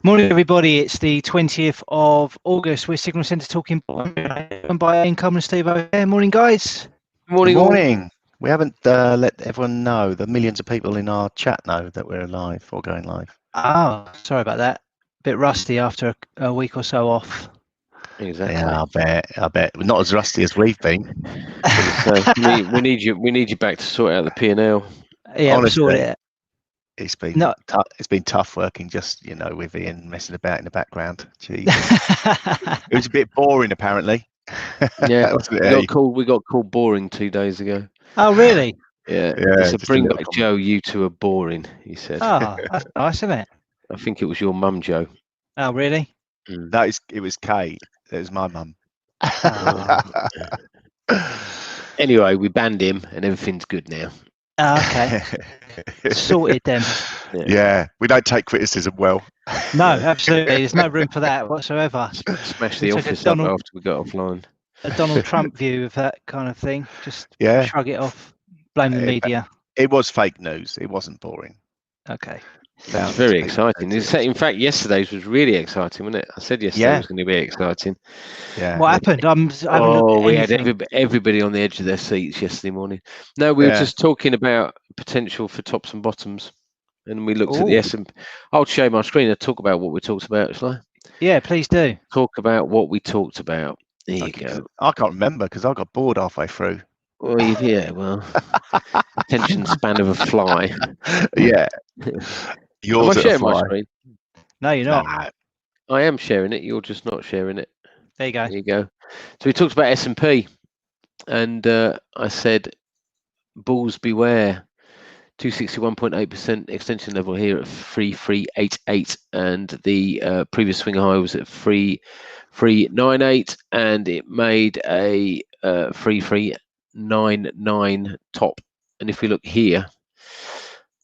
Morning, everybody. It's the 20th of August. We're Signal Centre talking by Income and Steve O'Hare. Morning, guys. Morning. Good morning. We haven't let everyone know, the millions of people in our chat know that we're live or going live. Oh, sorry about that. A bit rusty after a week or so off. Exactly. Yeah, I bet. We're not as rusty as we've been. So we need you back to sort out the P&L. Yeah, Honestly, it. it's been tough working just with Ian messing about in the background. Jesus. It was a bit boring apparently. Yeah, Wasn't it? we got called boring 2 days ago. Oh, really? Yeah. Yeah, He said, just a "Bring little back comment. Joe. You two are boring." He said. Oh, that's nice, isn't it? I think it was your mum, Joe. Oh, really? It was Kate. It was my mum. Anyway, we banned him, and everything's good now. Oh, okay. Sorted then. Yeah, we don't take criticism well. No, absolutely. There's no room for that whatsoever. Smash the office up after we got offline. A Donald Trump view of that kind of thing. Just shrug it off. Blame the media. It was fake news. It wasn't boring. Okay. It's very exciting. In fact, yesterday's was really exciting, wasn't it? I said yesterday was going to be exciting. Yeah. What happened? We had everybody on the edge of their seats yesterday morning. No, we were just talking about potential for tops and bottoms, and we looked at the S&P. I'll show my screen and talk about what we talked about, shall I? Yeah, please do. Talk about what we talked about. There you go. I can't remember because I got bored halfway through. Well, well, attention span of a fly. Yeah. Yours am I sharing my screen? No, you're not. I am sharing it. You're just not sharing it. There you go. There you go. So we talked about S&P, and I said, bulls beware. 261.8% extension level here at 3388, and the previous swing high was at 3398, and it made a 3399 top. And if we look here,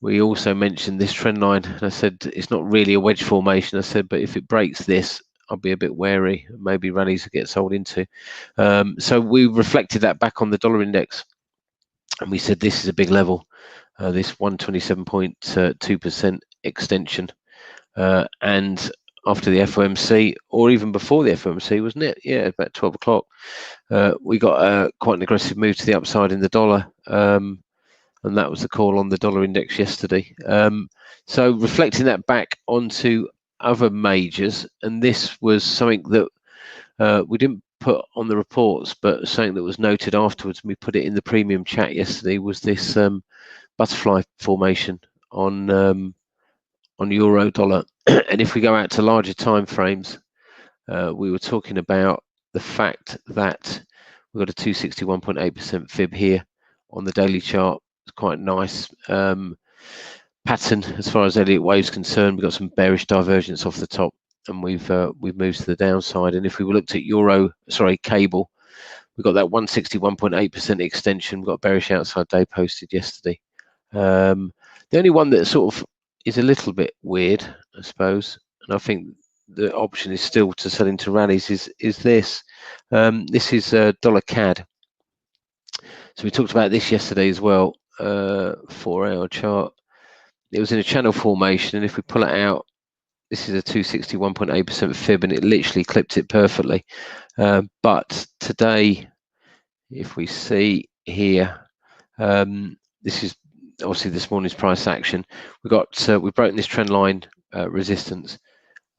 we also mentioned this trend line, and I said it's not really a wedge formation. I said, but if it breaks this, I'll be a bit wary. Maybe rallies will get sold into. So we reflected that back on the dollar index, and we said this is a big level. This 127.2% extension, and after the FOMC, or even before the FOMC, wasn't it? Yeah, about 12 o'clock, we got quite an aggressive move to the upside in the dollar, and that was the call on the dollar index yesterday. So reflecting that back onto other majors, and this was something that we didn't put on the reports, but something that was noted afterwards, and we put it in the premium chat yesterday, was this butterfly formation on euro dollar. And if we go out to larger time frames, we were talking about the fact that we've got a 261.8% fib here on the daily chart. It's quite nice pattern as far as Elliott wave's concerned. We've got some bearish divergence off the top, and we've moved to the downside. And if we looked at cable, we've got that 161.8% extension. We've got a bearish outside day posted yesterday. The only one that sort of is a little bit weird, I suppose, and I think the option is still to sell into rallies, is this. This is dollar CAD. So we talked about this yesterday as well. 4-hour chart. It was in a channel formation, and if we pull it out, this is a 261.8% fib, and it literally clipped it perfectly. But today, if we see here, this is obviously this morning's price action. We've broken this trend line resistance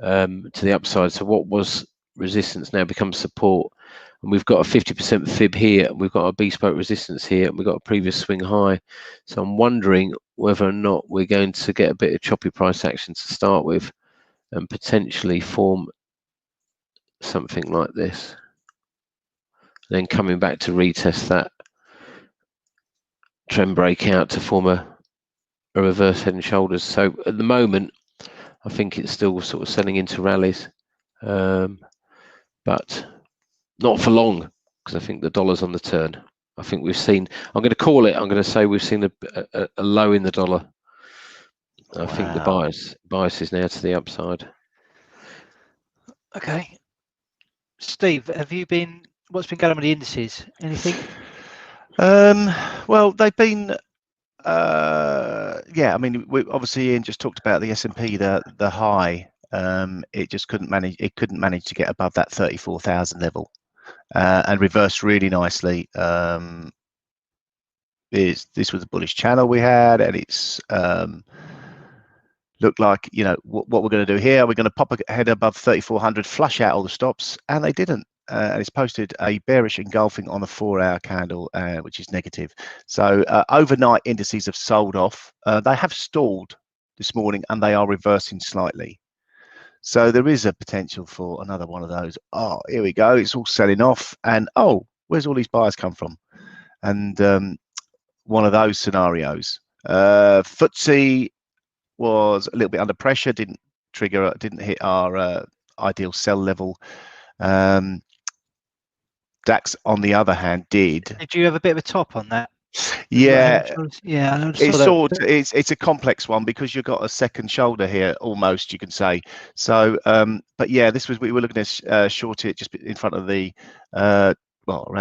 to the upside. So what was resistance now becomes support, and we've got a 50% fib here, and we've got a bespoke resistance here, and we've got a previous swing high. So I'm wondering whether or not we're going to get a bit of choppy price action to start with, and potentially form something like this, then coming back to retest that trend breakout to form a reverse head and shoulders. So at the moment, I think it's still sort of selling into rallies, but not for long, because I think the dollar's on the turn. I think we've seen, I'm going to say we've seen a low in the dollar. I think the bias is now to the upside. Okay. Steve, what's been going on with the indices? Anything? Well, they've been I mean, Ian just talked about the S&P, the high it just couldn't manage. It couldn't manage to get above that 34,000 level, and reversed really nicely. This was a bullish channel we had, and it's looked like, you know, what we're going to do here. We're going to pop ahead above 3,400, flush out all the stops, and they didn't. And it's posted a bearish engulfing on the 4-hour candle, which is negative. So overnight indices have sold off. They have stalled this morning, and they are reversing slightly. So there is a potential for another one of those. Oh, here we go. It's all selling off, and oh, where's all these buyers come from? And one of those scenarios. FTSE was a little bit under pressure, didn't hit our ideal sell level. DAX, on the other hand, did. Did you have a bit of a top on that? Yeah, yeah. It's a complex one because you've got a second shoulder here, almost, you can say. So, but yeah, we were looking at short it just in front of the around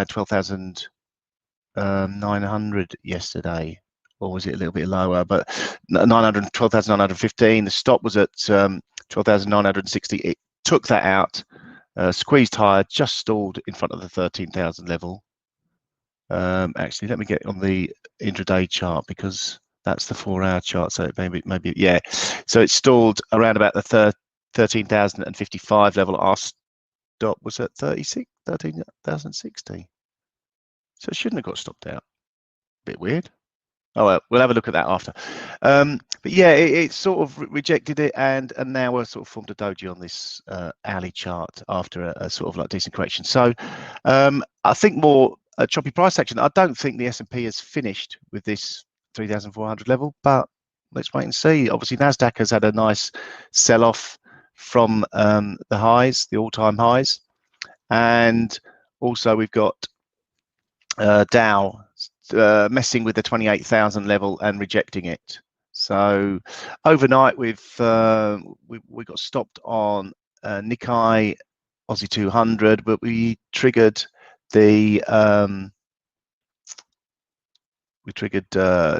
12,900 yesterday, or was it a little bit lower? But 12,915. The stop was at 12,960. It took that out, squeezed higher, just stalled in front of the 13,000 level. Actually, let me get on the intraday chart because that's the 4-hour chart. So maybe yeah. So it stalled around about the 13,055 level. Our stop was at 13,060. So it shouldn't have got stopped out. Bit weird. Oh well, we'll have a look at that after. But yeah, it sort of rejected it, and now we're sort of formed a doji on this hourly chart after a sort of like decent correction. So I think more a choppy price action. I don't think the S&P has finished with this 3,400 level, but let's wait and see. Obviously, Nasdaq has had a nice sell-off from the highs, the all-time highs, and also we've got Dow messing with the 28,000 level and rejecting it. So overnight we got stopped on Nikkei Aussie 200, but we triggered the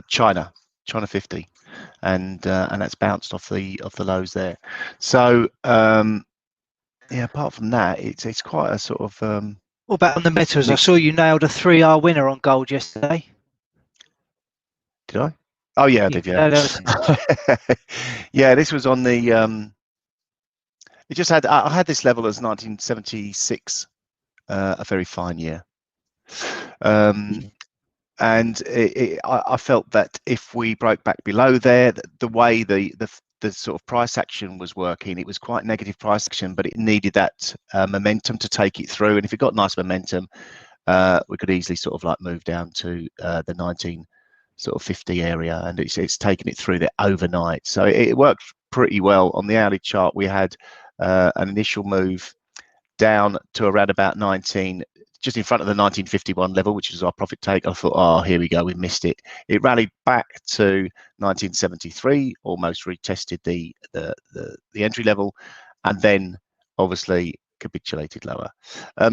China 50, and that's bounced off the lows there. So yeah, apart from that, it's quite a sort of what about on the metals? I saw you nailed a 3R winner on gold yesterday. Did I? Oh yeah, I did. Yeah. Yeah, this was on the. It just had. I had this level as 1976, a very fine year, and I felt that if we broke back below there, the way the sort of price action was working, it was quite negative price action, but it needed that momentum to take it through. And if it got nice momentum, we could easily sort of like move down to the 1950 area, and it's taken it through there overnight. So it worked pretty well. On the hourly chart, we had an initial move down to around about 19, just in front of the 1951 level, which is our profit take. I thought, oh, here we go, we missed it. It rallied back to 1973, almost retested the entry level, and then obviously capitulated lower.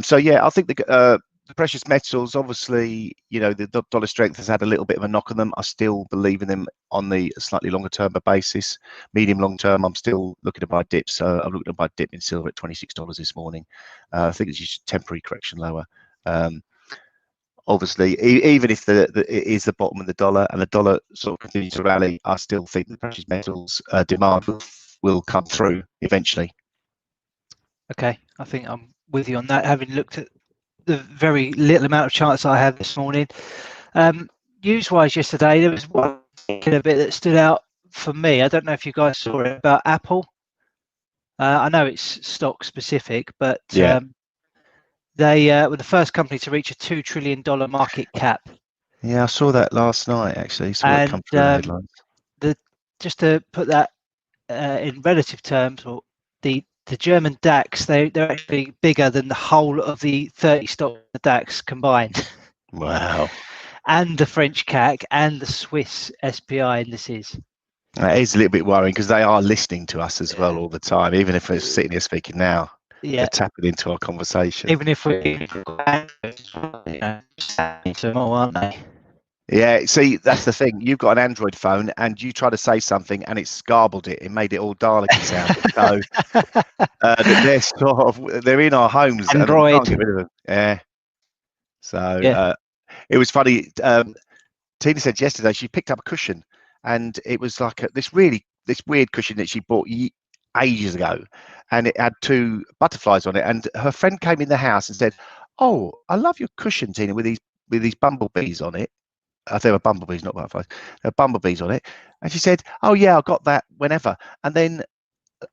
So yeah, I think the precious metals, obviously, you know, the dollar strength has had a little bit of a knock on them. I still believe in them on the slightly longer term basis. Medium long term, I'm still looking to buy dips. I'm looking to buy dip in silver at $26 this morning. I think it's just a temporary correction lower. Obviously, even if it is the bottom of the dollar and the dollar sort of continues to rally, I still think the precious metals demand will come through eventually. Okay, I think I'm with you on that. Having looked at the very little amount of charts I have this morning, news-wise yesterday, there was one particular bit that stood out for me. I don't know if you guys saw it about Apple. I know it's stock specific, but yeah. They were the first company to reach a $2 trillion market cap. Yeah, I saw that last night actually. Saw it come through the headlines. Just to put that in relative terms, or the German DAX, they're actually bigger than the whole of the 30 stocks of the DAX combined. Wow. And the French CAC and the Swiss SPI indices. That is a little bit worrying because they are listening to us as well all the time, even if we're sitting here speaking now. Yeah, they're tapping into our conversation. Even if we're, aren't they? Yeah, see, that's the thing. You've got an Android phone, and you try to say something, and it's garbled it. It made it all Dalek-y sounding. So they're sort of they're in our homes, and we can't get Android. rid of them. Yeah. So Yeah. it was funny. Tina said yesterday she picked up a cushion, and it was like this weird cushion that she bought ages ago, and it had 2 butterflies on it. And her friend came in the house and said, "Oh, I love your cushion, Tina, with these bumblebees on it." I think they were bumblebees, not butterflies. There were bumblebees on it. And she said, "Oh yeah, I got that whenever." And then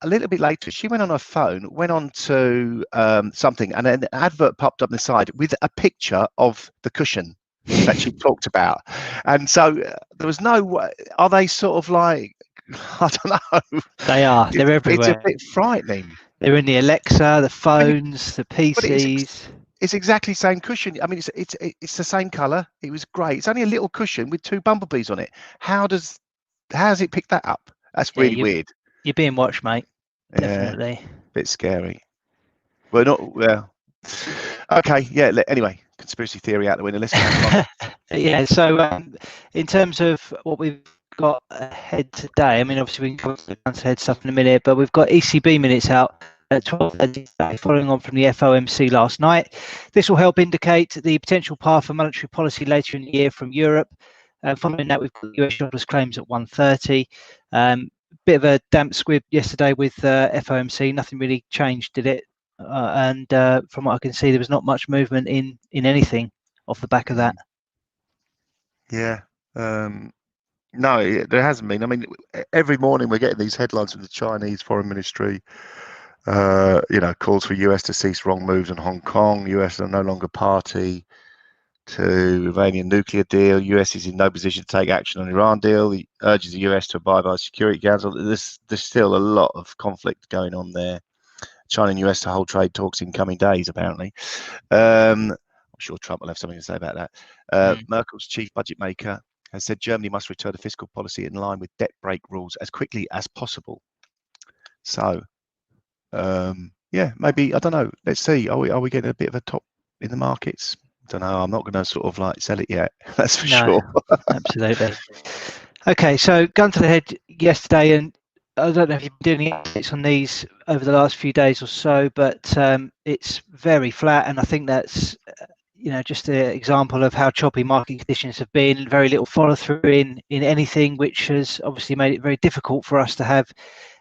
a little bit later, she went on her phone, went on to something, and an advert popped up on the side with a picture of the cushion that she talked about. And so there was no way. Are they sort of like, I don't know. They are. They're It's a everywhere. bit frightening. They're in the Alexa, the phones, the But PCs. it's exactly the same cushion. I mean, it's the same color. It was great. It's only a little cushion with 2 bumblebees on it. How does it pick that up? That's Yeah, really weird. You're being watched, mate. Yeah, Definitely. bit scary. Well, not well. Okay, yeah. Anyway, conspiracy theory out the window. Let's crack on. Yeah. So in terms of what we've got ahead today, I mean, obviously we can cover the ahead stuff in a minute, but we've got ECB minutes out at 12:30 today, following on from the FOMC last night. This will help indicate the potential path for monetary policy later in the year from Europe. Following that, we've got US jobless claims at 1:30. Bit of a damp squib yesterday with FOMC. Nothing really changed, did it? And from what I can see, there was not much movement in anything off the back of that. Yeah. No, there hasn't been. I mean, every morning we're getting these headlines from the Chinese Foreign Ministry. Calls for US to cease wrong moves in Hong Kong. US are no longer party to Iranian nuclear deal. US is in no position to take action on Iran deal. He urges the US to abide by Security Council. There's still a lot of conflict going on there. China and US to hold trade talks in coming days, apparently. I'm sure Trump will have something to say about that. Merkel's chief budget maker has said Germany must return to fiscal policy in line with debt brake rules as quickly as possible. So, yeah, maybe, I don't know. Let's see. Are we getting a bit of a top in the markets? I don't know. I'm not going to sort of like sell it yet. That's for sure. Absolutely. Okay, so gun to the head yesterday, and I don't know if you've been doing any updates on these over the last few days or so, but it's very flat, and I think that's just an example of how choppy market conditions have been. Very little follow through in anything, which has obviously made it very difficult for us to have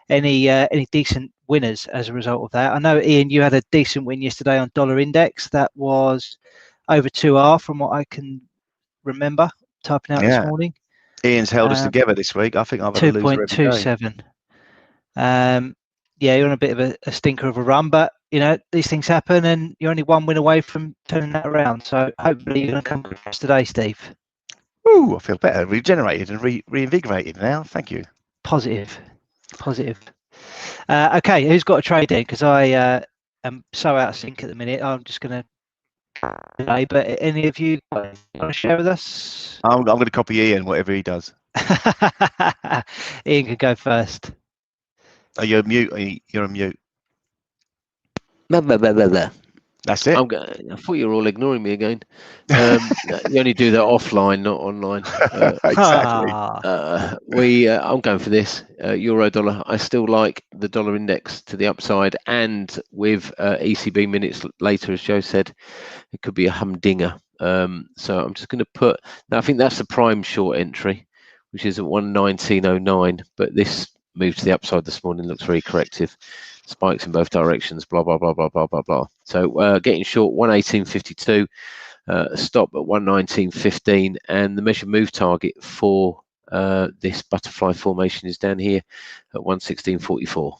any decent winners as a result of that. I know, Ian, you had a decent win yesterday on dollar index. That was over 2R from what I can remember typing out this morning. Ian's held us together this week. I think I've had a loser every day. 2.27. Yeah, you're on a bit of a stinker of a run, but these things happen, and you're only 1 win away from turning that around. So hopefully you're going to come across today, Steve. Ooh, I feel better, regenerated and reinvigorated now. Thank you. Positive. Okay, who's got a trade in? Because I am so out of sync at the minute. I'm just going to delay. But any of you want to share with us? I'm going to copy Ian, whatever he does. Ian can go first. Oh, you're mute. You're on mute. That's it. I thought you were all ignoring me again. You only do that offline, not online. Exactly. I'm going for this euro dollar. I still like the dollar index to the upside, and with ECB minutes later, as Joe said, it could be a humdinger. So I'm just going to put. Now I think that's the prime short entry, which is at 119.09. But this move to the upside this morning looks very corrective. Spikes in both directions, blah blah blah blah blah blah blah. So getting short 118.52, stop at 119.15, and the measured move target for this butterfly formation is down here at 116.44.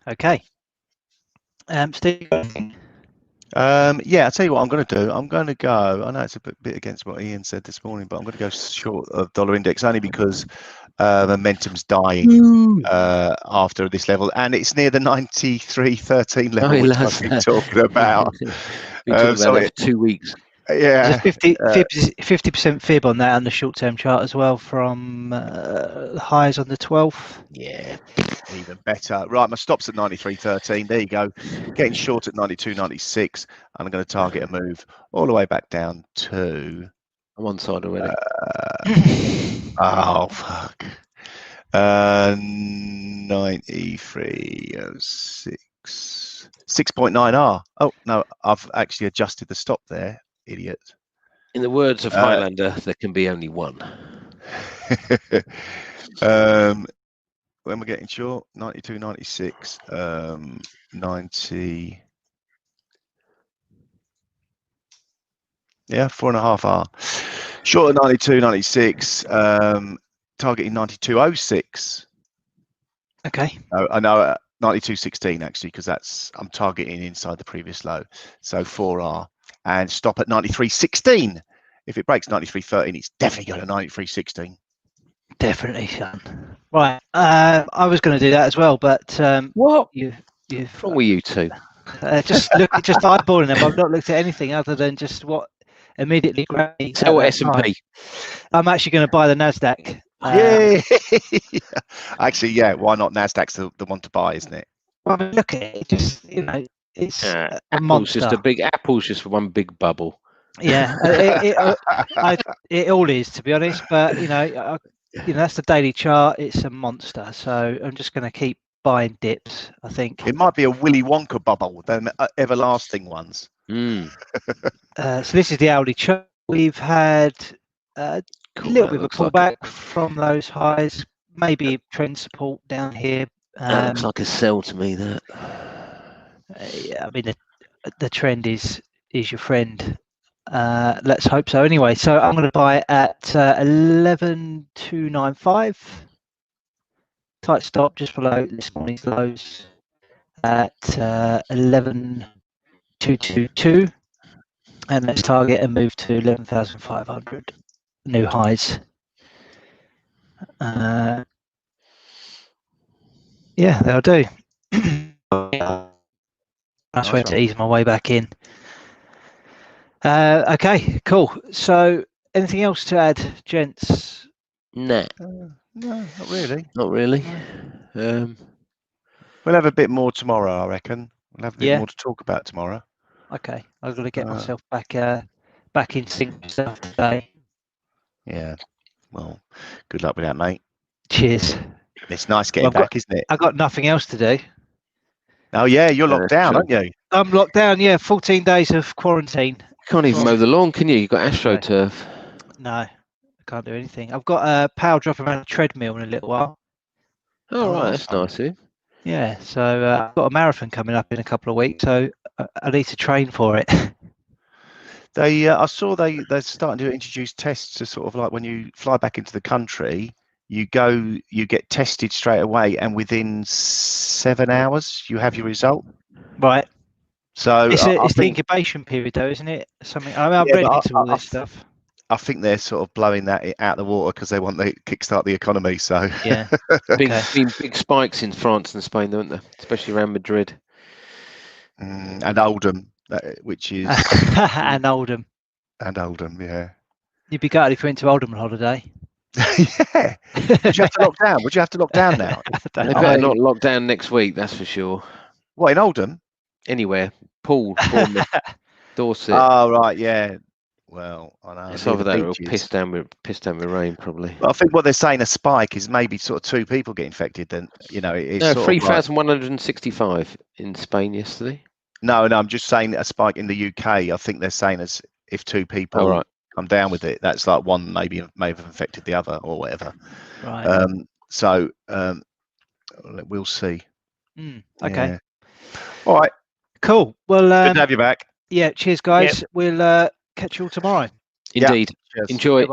Okay. Steve. Yeah, I'll tell you what I'm going to do. I'm going to go. I know it's a bit against what Ian said this morning, but I'm going to go short of dollar index only because momentum's dying after this level, and it's near the 93.13 level, which I've been talking about. So for 2 weeks. Yeah, 50% fib on that on the short-term chart as well from highs on the 12th. Yeah, even better. Right, my stop's at 93.13. There you go. Getting short at 92.96, and I'm going to target a move all the way back down to I'm on side already. Oh fuck. 93.06. 6.9R. Oh no, I've actually adjusted the stop there, idiot. In the words of Highlander, there can be only one. When we're getting short, 92.96, 90. Yeah, 4.5R. Short of 92.96, targeting 92.06. Okay. I know 92.16 actually, because I'm targeting inside the previous low. So 4R and stop at 93.16. If it breaks 93.13, it's definitely going to 93.16. Definitely, son. Right. I was going to do that as well, but What? You've What's wrong with you two? just eyeballing them. I've not looked at anything other than just what immediately grabbed me. Tell S&P. I'm actually going to buy the Nasdaq. Yeah. Actually, yeah. Why not? Nasdaq's the one to buy, isn't it? I mean, look at it. Just it's a Apple's monster. just Apple's just one big bubble. Yeah, it all is, to be honest. But that's the daily chart. It's a monster. So I'm just going to keep buying dips, I think. It might be a Willy Wonka bubble, them everlasting ones. Mm. So this is the hourly chart. We've had a little bit of a pullback from those highs. Maybe trend support down here. That looks like a sell to me. That. Yeah, I mean the trend is your friend. Let's hope so. Anyway, so I'm going to buy at 11,295. Tight stop just below this morning's lows at 11,222, and let's target and move to 11,500 new highs. Yeah, that'll do. Nice way to ease my way back in. Okay, cool. So, anything else to add, gents? Nah. No, not really. Not really. We'll have a bit more tomorrow, I reckon. We'll have a bit more to talk about tomorrow. Okay, I've got to get myself back in sync with myself today. Yeah. Well, good luck with that, mate. Cheers. It's nice getting back, isn't it? I've got nothing else to do. Oh yeah, you're locked down, aren't you? I'm locked down. Yeah, 14 days of quarantine. Can't even mow the lawn, can you? You've got AstroTurf. No, I can't do anything. I've got a power drop around a treadmill in a little while. Oh, right, that's nice, eh? Yeah, so I've got a marathon coming up in a couple of weeks, so I need to train for it. I saw they're starting to introduce tests to sort of like when you fly back into the country, you get tested straight away, and within 7 hours you have your result. Right. So it's the incubation period, though, isn't it? Something I'm ready to all this stuff. I think they're sort of blowing that out the water because they want to kickstart the economy. So yeah, big spikes in France and Spain, don't there? Especially around Madrid and Oldham, which is and Oldham. Yeah. You'd be gutted if you went to Oldham on holiday. Yeah. Would you have to lock down? Would you have to lock down now? They better not lock down next week, that's for sure. What, in Oldham? Anywhere. Poole, Bournemouth, Dorset. Oh right, yeah. Well, I know. It's over there. It'll piss down with rain, probably. Well, I think what they're saying a spike is maybe sort of 2 people get infected. Then it's no, 3,165 in Spain yesterday. No, I'm just saying a spike in the UK. I think they're saying as if 2 people come down with it, that's like one may have infected the other or whatever. Right. So we'll see. Okay. Yeah. All right. Cool. Well, good to have you back. Yeah. Cheers, guys. Yep. We'll catch you all tomorrow. Indeed. Yeah. Enjoy.